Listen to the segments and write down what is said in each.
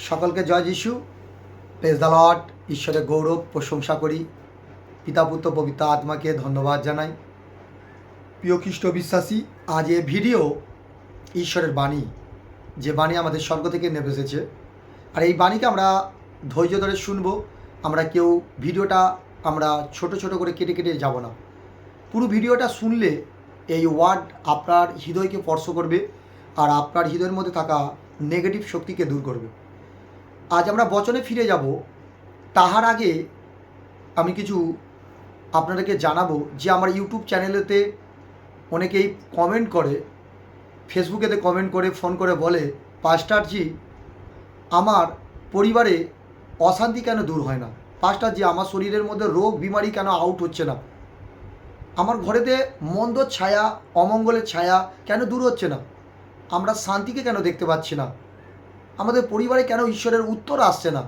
সকলকে জয় Jishu. Praise the Lord. ঈশ্বরের গৌরব প্রশংসা করি। পিতা পুত্র পবিত্র আত্মাকে ধন্যবাদ জানাই। প্রিয় খ্রিস্ট বিশ্বাসী, আজ এ ভিডিও ঈশ্বরের বাণী, যে বাণী আমাদের স্বর্গ থেকে নেমে এসেছে। আর এই বাণীকে আমরা ধৈর্য ধরে শুনবো। আমরা কেউ ভিডিওটা আমরা ছোট ছোট করে কেটে কেটে যাব না। পুরো ভিডিওটা শুনলে এই ওয়ার্ড আপনার হৃদয়কে স্পর্শ করবে আর আপনার হৃদয়ের মধ্যে থাকা নেগেটিভ শক্তিকে দূর করবে। আজ আমরা বচনে ফিরে যাব। তাহার আগে আমি কিছু আপনাদেরকে জানাবো যে আমার ইউটিউব চ্যানেলেতে অনেকেই কমেন্ট করে, ফেসবুকেতে কমেন্ট করে, ফোন করে বলে, পাস্টারজি আমার পরিবারে অশান্তি কেন দূর হয় না, পাস্টারজি আমার শরীরের মধ্যে রোগ বিমারি কেন আউট হচ্ছে না, আমার ঘরেতে মন্দ ছায়া, অমঙ্গলের ছায়া কেন দূর হচ্ছে না, আমরা শান্তিকে কেন দেখতে পাচ্ছি না, আমাদের পরিবারে কেন ঈশ্বরের উত্তর আসছে না।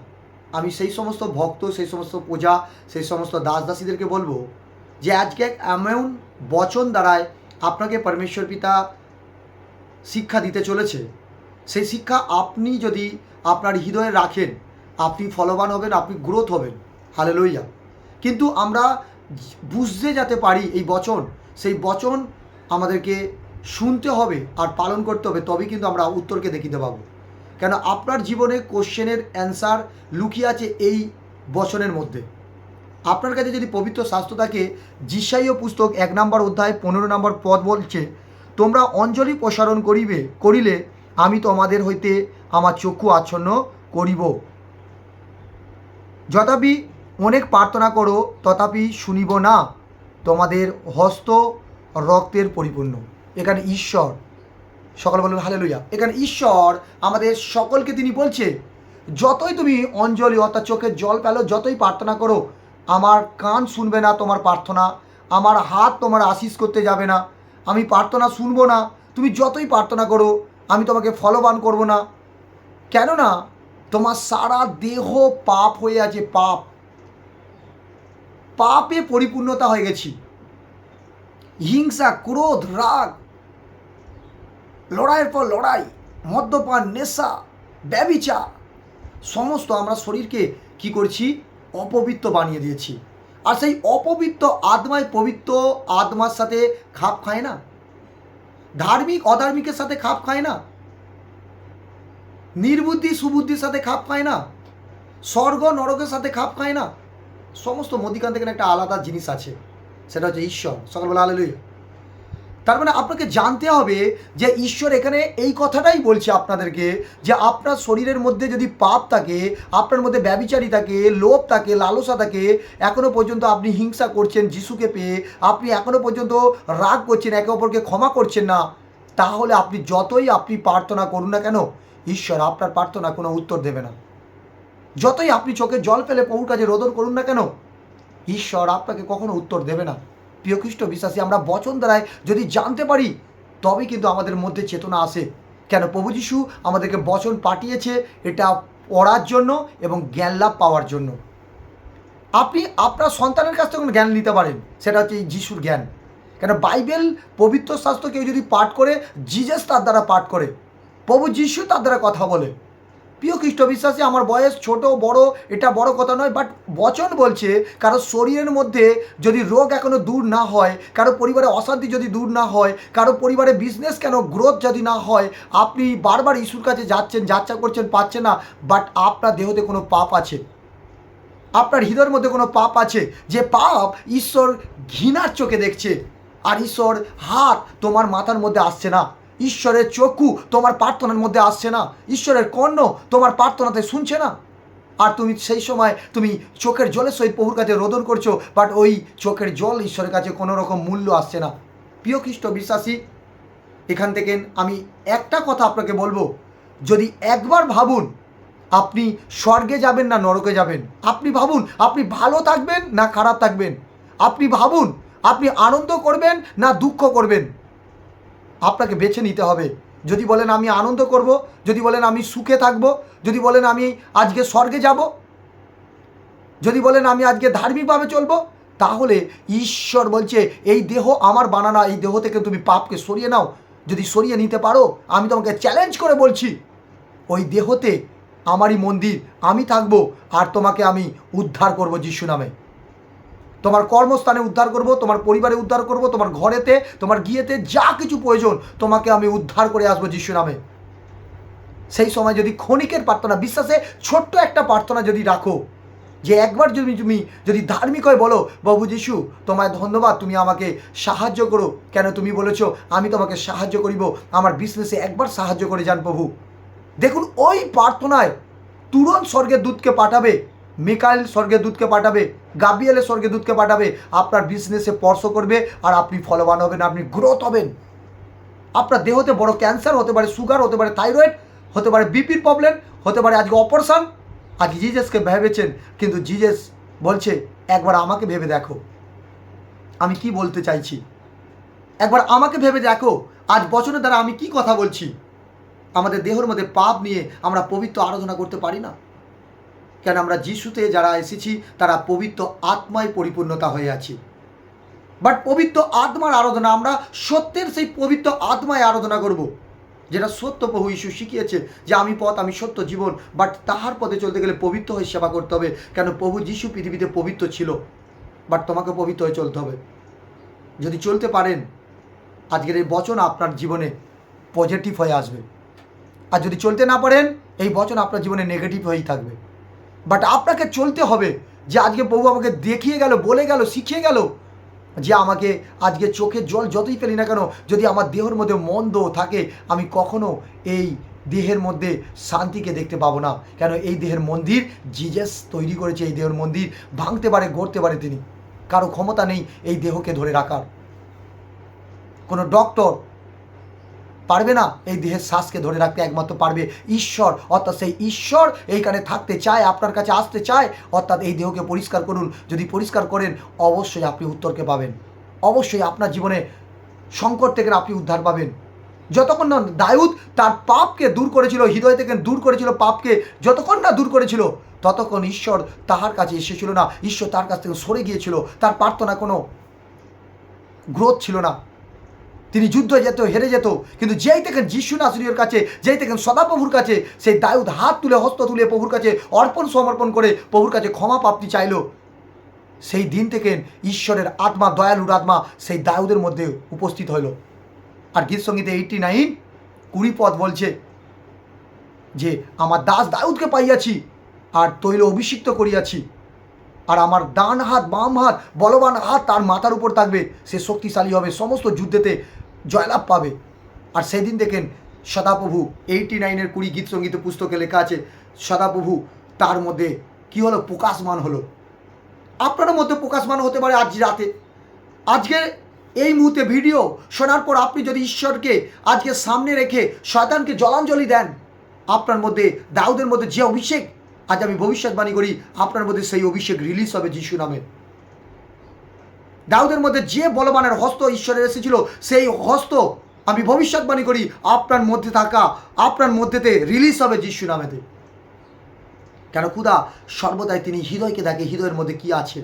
আমি সেই সমস্ত ভক্ত, সেই সমস্ত প্রজা, সেই সমস্ত দাস দাসীদেরকে বলবো যে আজকে এমন বচন দ্বারায় আপনাকে পরমেশ্বর পিতা শিক্ষা দিতে চলেছে। সেই শিক্ষা আপনি যদি আপনার হৃদয়ে রাখেন, আপনি ফলবান হবেন, আপনি গ্রোথ হবেন। হালেলুয়া। কিন্তু আমরা বুঝতে যাতে পারি এই বচন, সেই বচন আমাদেরকে শুনতে হবে আর পালন করতে হবে, তবেই কিন্তু আমরা উত্তরকে দেখিতে পাবো। কেন আপনার জীবনে কোশ্চেনের অ্যান্সার লুকিয়ে আছে এই বচনের মধ্যে। আপনার কাছে যদি পবিত্র শাস্ত্র থাকে, যিশাইয় পুস্তক 1 নম্বর অধ্যায় 15 নম্বর পদ বলছে, তোমরা অঞ্জলি প্রসারণ করিলে আমি তোমাদের হইতে আমার চক্ষু আচ্ছন্ন করিব। যথাপি অনেক প্রার্থনা করো, তথাপি শুনিব না, তোমাদের হস্ত রক্তের পরিপূর্ণ। এখানে ঈশ্বর, সকল বলুন হালেলুয়া। এখানে ঈশ্বর আমাদের সকলকে তিনি বলছে, যতই তুমি অঞ্জলি অর্থাৎ চোখের জল পেলো, যতই প্রার্থনা করো, আমার কান শুনবে না তোমার প্রার্থনা, আমার হাত তোমার আশিস করতে যাবে না, আমি প্রার্থনা শুনবো না। তুমি যতই প্রার্থনা করো, আমি তোমাকে ফলবান করব না। কেননা তোমার সারা দেহ পাপ হয়ে আছে, পাপে পরিপূর্ণতা হয়ে গেছি। হিংসা, ক্রোধ, রাগ, লড়াইয়ের পর লড়াই, মদ্যপান, নেশা, ব্যভিচার, সমস্ত আমরা শরীরকে কি করছি, অপবিত্র বানিয়ে দিয়েছি। আর সেই অপবিত্র আত্মায় পবিত্র আত্মার সাথে খাপ খায় না, ধার্মিক অধার্মিকের সাথে খাপ খায় না, নির্বুদ্ধি সুবুদ্ধির সাথে খাপ খায় না, স্বর্গ নরকের সাথে খাপ খায় না। সমস্ত মধ্যিখান থেকে একটা আলাদা জিনিস আছে, সেটা হচ্ছে ঈশ্বর। সকালবেলা হালেলুয়া। তার মানে আপনাকে জানতে হবে যে ঈশ্বর এখানে এই কথাটাই বলছে আপনাদেরকে, যে আপনার শরীরের মধ্যে যদি পাপ থাকে, আপনার মধ্যে ব্যভিচারী থাকে, লোভ থাকে, লালসা থাকে, এখনও পর্যন্ত আপনি হিংসা করছেন যিশুকে পেয়ে, আপনি এখনও পর্যন্ত রাগ করছেন, একে অপরকে ক্ষমা করছেন না, তাহলে আপনি যতই আপনি প্রার্থনা করুন না কেন, ঈশ্বর আপনার প্রার্থনা কোনো উত্তর দেবে না। যতই আপনি চোখে জল ফেলে প্রভুর কাছে রোদন করুন না কেন, ঈশ্বর আপনাকে কখনো উত্তর দেবে না। প্রিয় খ্রিস্ট বিশ্বাসী, আমরা বচন দ্বারায় যদি জানতে পারি, তবেই কিন্তু আমাদের মধ্যে চেতনা আসে। কেন প্রভু যিশু আমাদেরকে বচন পাঠিয়েছে এটা পড়ার জন্য এবং জ্ঞান লাভ পাওয়ার জন্য। আপনি আপনার সন্তানের কাছ থেকে জ্ঞান নিতে পারেন, সেটা হচ্ছে এই যিশুর জ্ঞান। কেন বাইবেল পবিত্র শাস্ত্র কেউ যদি পাঠ করে, জিজাস তার দ্বারা পাঠ করে, প্রভু যিশু তার দ্বারা কথা বলে। প্রিয় খ্রিস্ট বিশ্বাসী, আমার বয়স ছোট বড় এটা বড় কথা নয়, বাট বচন বলছে কারো শরীরের মধ্যে যদি রোগ এখনো দূর না হয়, কারো পরিবারে অশান্তি যদি দূর না হয়, কারো পরিবারে বিজনেস কেন গ্রোথ যদি না হয়, আপনি বারবার ইস্যুর কাছে যাচ্ছেন, যাত্রা করছেন, পাচ্ছেন না, বাট আপনার দেহতে কোনো পাপ আছে, আপনার হৃদয়ের মধ্যে কোনো পাপ আছে, যে পাপ ঈশ্বর ঘৃণার চোখে দেখছে। আর ঈশ্বর হাত তোমার মাথার মধ্যে আসছে না, ঈশ্বরের চক্ষু তোমার প্রার্থনার মধ্যে আসছে না, ঈশ্বরের কর্ণ তোমার প্রার্থনাতে শুনছে না। আর তুমি সেই সময় তুমি চোখের জলের সহিত প্রভুর কাছে রোদন করছো, বাট ওই চোখের জল ঈশ্বরের কাছে কোনো রকম মূল্য আসছে না। প্রিয় খ্রিস্ট বিশ্বাসী, এখান থেকে আমি একটা কথা আপনাকে বলবো, যদি একবার ভাবুন আপনি স্বর্গে যাবেন না নরকে যাবেন, আপনি ভাবুন আপনি ভালো থাকবেন না খারাপ থাকবেন, আপনি ভাবুন আপনি আনন্দ করবেন না দুঃখ করবেন, আপনাকে বেছে নিতে হবে। যদি বলেন আমি আনন্দ করব, যদি বলেন আমি সুখে থাকব, যদি বলেন আমি আজকে স্বর্গে যাব, যদি বলেন আমি আজকে ধার্মিকভাবে চলবো, তাহলে ঈশ্বর বলছে এই দেহ আমার বানানো, এই দেহ থেকে তুমি পাপকে সরিয়ে নাও। যদি সরিয়ে নিতে পারো, আমি তোমাকে চ্যালেঞ্জ করে বলছি, ওই দেহতে আমারই মন্দির, আমি থাকবো আর তোমাকে আমি উদ্ধার করব যিশু নামে। তোমার কর্মস্থানে উদ্ধার করব, তোমার পরিবারে উদ্ধার করব, তোমার ঘরেতে, তোমার গিয়েতে যা কিছু প্রয়োজন তোমাকে আমি উদ্ধার করে আসবো যিশু নামে। সেই সময় যদি ক্ষণিকের প্রার্থনা, বিশ্বাসে ছোট্ট একটা প্রার্থনা যদি রাখো, যে একবার যদি তুমি যদি ধার্মিক হয়ে বলো, প্রভু যিশু তোমায় ধন্যবাদ, তুমি আমাকে সাহায্য করো, কেন তুমি বলেছো আমি তোমাকে সাহায্য করিব, আমার বিজনেসে একবার সাহায্য করে যান প্রভু। দেখুন ওই প্রার্থনায় তুরন্ত স্বর্গের দূতকে পাঠাবে, মিকাইল স্বর্গের দূতকে পাঠাবে, গাব্রিয়েলের স্বর্গের দূতকে পাঠাবে, আপনার বিজনেসে স্পর্শ করবে আর আপনি ফলবান হবেন, আপনি গ্রোথ হবেন। আপনার দেহতে বড় ক্যান্সার হতে পারে, সুগার হতে পারে, থাইরয়েড হতে পারে, বিপির প্রবলেম হতে পারে, আজকে অপারেশন, আজ জিজাসকে ভেবেছেন, কিন্তু জিজাস বলছে একবার আমাকে ভেবে দেখো আমি কি বলতে চাইছি, একবার আমাকে ভেবে দেখো আজ বচনের দ্বারা আমি কি কথা বলছি। আমাদের দেহের মধ্যে পাপ নিয়ে আমরা পবিত্র আরাধনা করতে পারি না কেন? আমরা যিশুতে যারা এসেছি তারা পবিত্র আত্মায় পরিপূর্ণতা হয়ে আছি, বাট পবিত্র আত্মার আরাধনা আমরা সত্যের সেই পবিত্র আত্মায় আরাধনা করব, যেটা সত্য প্রভু যীশু শিখিয়েছে যে আমি পথ, আমি সত্য, জীবন। বাট তাহার পথে চলতে গেলে পবিত্র হয়ে সেবা করতে হবে, কেন প্রভু যীশু পৃথিবীতে পবিত্র ছিল, বাট তোমাকে পবিত্র হয়ে চলতে হবে। যদি চলতে পারেন আজকের এই বচন আপনার জীবনে পজিটিভ হয়ে আসবে, আর যদি চলতে না পারেন এই বচন আপনার জীবনে নেগেটিভ হয়েই থাকবে। বাট আপনাকে চলতে হবে, যে আজকে প্রভু আমাকে দেখিয়ে গেল, বলে গেল, শিখিয়ে গেল, যে আমাকে আজকে চোখের জল যতই ফেলি না কেন, যদি আমার দেহের মধ্যে মন্দ থাকে আমি কখনো এই দেহের মধ্যে শান্তিকে দেখতে পাবো না, কেন এই দেহের মন্দির জিজাস তৈরি করেছে, এই দেহের মন্দির ভাঙতে পারে, গড়তে পারে তিনি, কারো ক্ষমতা নেই এই দেহকে ধরে রাখার, কোনো ডক্টর পারবে না এই দেহের শ্বাসকে ধরে রাখতে, একমাত্র পারবে ঈশ্বর। অর্থাৎ সেই ঈশ্বর এইখানে থাকতে চায়, আপনার কাছে আসতে চায়, অর্থাৎ এই দেহকে পরিষ্কার করুন। যদি পরিষ্কার করেন অবশ্যই আপনি উত্তরকে পাবেন, অবশ্যই আপনার জীবনে সংকট থেকে আপনি উদ্ধার পাবেন। যতক্ষণ না দাউদ তার পাপকে দূর করেছিল, হৃদয় থেকে দূর করেছিল পাপকে, যতক্ষণ না দূর করেছিল ততক্ষণ ঈশ্বর তাহার কাছে এসেছিল না, ঈশ্বর তার কাছ থেকে সরে গিয়েছিল, তার প্রার্থনা কোনো গ্রোথ ছিল না, তিনি যুদ্ধ যেত, হেরে যেত। কিন্তু যেই থেকে যিশু নাসরীর কাছে, যেই থেকে সদাপ্রভুর কাছে সেই দাউদ হাত তুলে, হস্ত তুলে প্রভুর কাছে অর্পণ সমর্পণ করে প্রভুর কাছে ক্ষমা প্রাপ্তি চাইল, সেই দিন থেকে ঈশ্বরের আত্মা, দয়ালুর আত্মা সেই দাউদের মধ্যে উপস্থিত হইল। আর গীত সঙ্গীতে 89:20 পদ বলছে যে আমার দাস দাউদকে পাইয়াছি আর তৈল অভিষিক্ত করিয়াছি, আর আমার ডান হাত, বাম হাত, বলবান হাত তার মাথার উপর থাকবে, সে শক্তিশালী হবে, সমস্ত যুদ্ধেতে জয়লাভ পাবে। আর সেই দিন দেখেন সদাপ্রভু 89:20 গীত সঙ্গীত পুস্তকে লেখা আছে, সদাপ্রভু তার মধ্যে কি হলো, প্রকাশমান হলো। আপনার মধ্যে প্রকাশমান হতে পারে আজ রাতে, আজকে এই মুহূর্তে ভিডিও শোনার পর আপনি যদি ঈশ্বরকে আজকে সামনে রেখে শয়তানকে জলাঞ্জলি দেন, আপনার মধ্যে দাউদের মধ্যে যে অভিষেক, আজ আমি ভবিষ্যৎবাণী করি আপনার মধ্যে সেই অভিষেক রিলিজ হবে যিশু নামে। দাউদের মধ্যে যে বলবানের হস্ত ঈশ্বরের এসেছিল, সেই হস্ত আমি ভবিষ্যৎবাণী করি আপনার মধ্যে থাকা, আপনার মধ্যেতে রিলিজ হবে যিশু নামেতে। কেন খুদা সর্বদাই তিনি হৃদয়কে দেখে, হৃদয়ের মধ্যে কি আছে,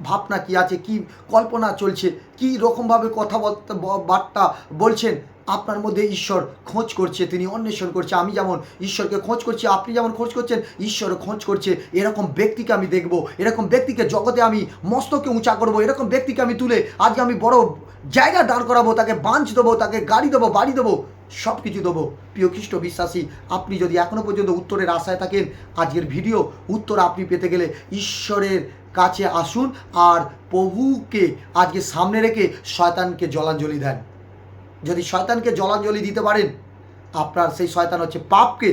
ভাবনা কি আছে, কি কল্পনা চলছে, কি রকমভাবে কথাবার্তা বলছেন, আপনার মধ্যে ঈশ্বর খোঁজ করছে, তিনি অন্বেষণ করছে। আমি যেমন ঈশ্বরকে খোঁজ করছি, আপনি যেমন খোঁজ করছেন, ঈশ্বরও খোঁজ করছে। এরকম ব্যক্তিকে আমি দেখব, এরকম ব্যক্তিকে জগতে আমি মস্তকে উঁচা করবো, এরকম ব্যক্তিকে আমি তুলে আজকে আমি বড় জায়গা দাঁড় করাবো, তাকে বাঞ্চ দেবো, তাকে গাড়ি দেবো, বাড়ি দেবো, সব কিছু দেবো। প্রিয় খ্রিস্ট বিশ্বাসী, আপনি যদি এখনও পর্যন্ত উত্তরের আশায় থাকেন, আজকের ভিডিও উত্তর আপনি পেতে গেলে ঈশ্বরের কাছে আসুন আর প্রভুকে আজকে সামনে রেখে শয়তানকে জলাঞ্জলি দেন। যদি শয়তানকে জলাঞ্জলি দিতে পারেন, আপনার সেই শয়তান হচ্ছে পাপকে,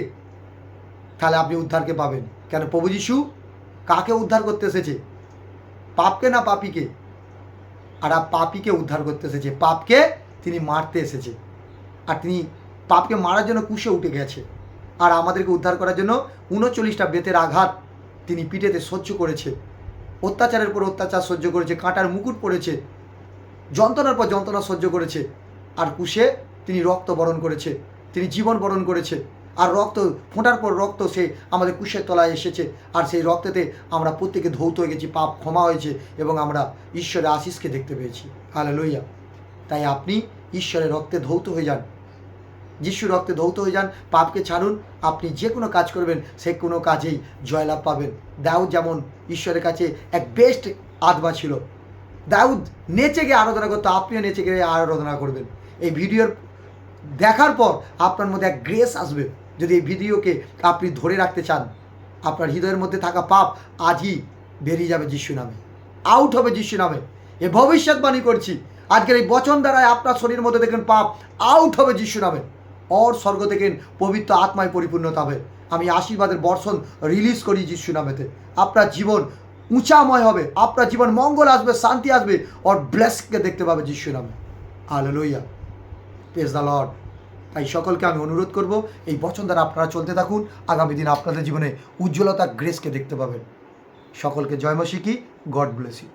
তাহলে আপনি উদ্ধারকে পাবেন। কেন প্রভু যিশু কাকে উদ্ধার করতে এসেছে? পাপকে না পাপীকে? আর পাপীকে উদ্ধার করতে এসেছে, পাপকে তিনি মারতে এসেছে। আর তিনি পাপকে মারার জন্য কুশে উঠে গেছে, আর আমাদেরকে উদ্ধার করার জন্য 39টা বেতের আঘাত তিনি পিঠেতে সহ্য করেছে, অত্যাচারের পর অত্যাচার সহ্য করেছে, কাঁটার মুকুট পড়েছে, যন্ত্রণার পর যন্ত্রণা সহ্য করেছে, আর কুশে তিনি রক্ত বরণ করেছে, তিনি জীবন বরণ করেছে। আর রক্ত ফোঁটার পর রক্ত সে আমাদের কুশের তলায় এসেছে, আর সেই রক্তেতে আমরা প্রত্যেকে ধৌত হয়ে গেছি, পাপ ক্ষমা হয়েছে এবং আমরা ঈশ্বরের আশিসকে দেখতে পেয়েছি। হালেলুয়া। তাই আপনি ঈশ্বরের রক্তে ধৌত হয়ে যান, যিশু রক্তে ধৌত হয়ে যান, পাপকে ছাড়ুন, আপনি যে কোনো কাজ করবেন সে কোনো কাজেই জয়লাভ পাবেন। দাউদ যেমন ঈশ্বরের কাছে এক বেস্ট আত্মা ছিল, দাউদ নেচে গিয়ে আরাধনা করতো, আপনিও নেচে গিয়ে আরাধনা করবেন। এই ভিডিওর দেখার পর আপনার মধ্যে এক গ্রেস আসবে। যদি এই ভিডিওকে আপনি ধরে রাখতে চান, আপনার হৃদয়ের মধ্যে থাকা পাপ আজই বেরিয়ে যাবে যিশু নামে, আউট হবে যিশু নামে। এ ভবিষ্যৎবাণী করছি, আজকের এই বচন দ্বারাই আপনার শরীরের মধ্যে দেখেন পাপ আউট হবে যিশু নামে। অর স্বর্গ দেখেন পবিত্র আত্মায় পরিপূর্ণতা হবে। আমি আশীর্বাদের বর্ষণ রিলিজ করি যিশু নামেতে। আপনার জীবন উঁচাময় হবে, আপনার জীবন মঙ্গল আসবে, শান্তি আসবে, আর ব্লেসকে দেখতে পাবে যিশু নামে। Hallelujah, praise the Lord. তাই সকলকে আমি অনুরোধ করব, এই বচন দ্বারা আপনারা চলতে থাকুন, আগামী দিন আপনাদের জীবনে উজ্জ্বলতা গ্রেসকে দেখতে পাবেন। সকলকে জয় মসিহ কি, গড ব্লেস ইউ।